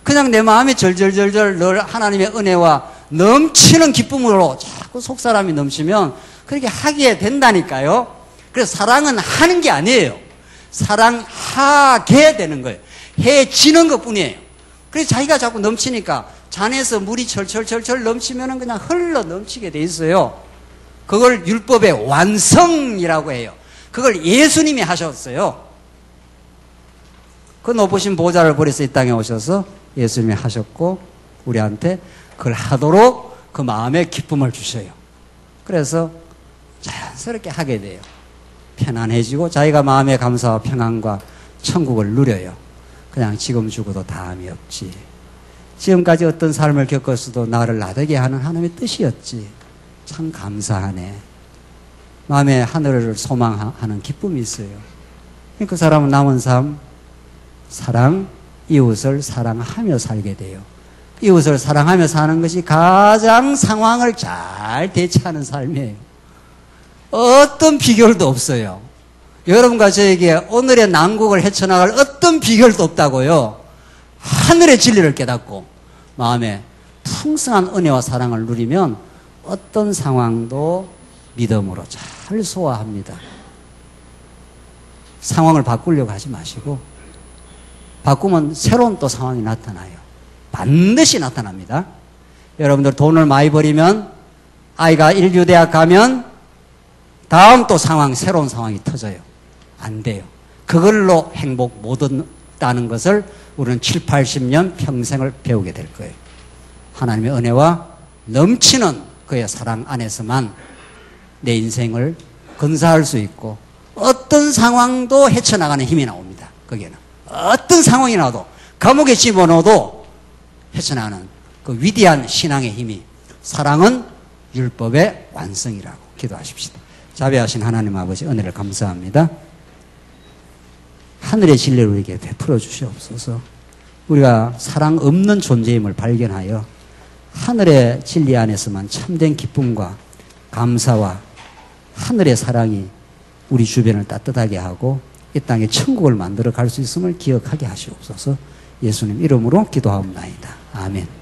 그냥 내 마음에 절절절절 늘 하나님의 은혜와 넘치는 기쁨으로 자꾸 속사람이 넘치면 그렇게 하게 된다니까요. 그래서 사랑은 하는 게 아니에요. 사랑하게 되는 거예요. 해지는 것 뿐이에요. 그래서 자기가 자꾸 넘치니까 잔에서 물이 철철철철 넘치면 그냥 흘러 넘치게 돼 있어요. 그걸 율법의 완성이라고 해요. 그걸 예수님이 하셨어요. 그 높으신 보좌를 버려서 이 땅에 오셔서 예수님이 하셨고 우리한테 그걸 하도록 그 마음에 기쁨을 주셔요. 그래서 자연스럽게 하게 돼요. 편안해지고 자기가 마음의 감사와 평안과 천국을 누려요. 그냥 지금 죽어도 다음이 없지, 지금까지 어떤 삶을 겪었어도 나를 나되게 하는 하나님의 뜻이었지, 참 감사하네, 마음에 하늘을 소망하는 기쁨이 있어요. 그 사람은 남은 삶 사랑, 이웃을 사랑하며 살게 돼요. 이웃을 사랑하며 사는 것이 가장 상황을 잘 대처하는 삶이에요. 어떤 비결도 없어요. 여러분과 저에게 오늘의 난국을 헤쳐나갈 어떤 비결도 없다고요. 하늘의 진리를 깨닫고 마음에 풍성한 은혜와 사랑을 누리면 어떤 상황도 믿음으로 잘 소화합니다. 상황을 바꾸려고 하지 마시고, 바꾸면 새로운 또 상황이 나타나요. 반드시 나타납니다. 여러분들 돈을 많이 벌이면 아이가 1유대학 가면 다음 또 상황, 새로운 상황이 터져요. 안 돼요. 그걸로 행복 못 얻다는 것을 우리는 7, 80년 평생을 배우게 될 거예요. 하나님의 은혜와 넘치는 그의 사랑 안에서만 내 인생을 건사할 수 있고 어떤 상황도 헤쳐나가는 힘이 나옵니다. 거기에는 어떤 상황이 나도, 감옥에 집어넣어도 헤쳐나가는 그 위대한 신앙의 힘이, 사랑은 율법의 완성이라고 기도하십시다. 자비하신 하나님 아버지, 은혜를 감사합니다. 하늘의 진리를 우리에게 베풀어 주시옵소서. 우리가 사랑 없는 존재임을 발견하여 하늘의 진리 안에서만 참된 기쁨과 감사와 하늘의 사랑이 우리 주변을 따뜻하게 하고 이 땅에 천국을 만들어 갈 수 있음을 기억하게 하시옵소서. 예수님 이름으로 기도하옵나이다. 아멘.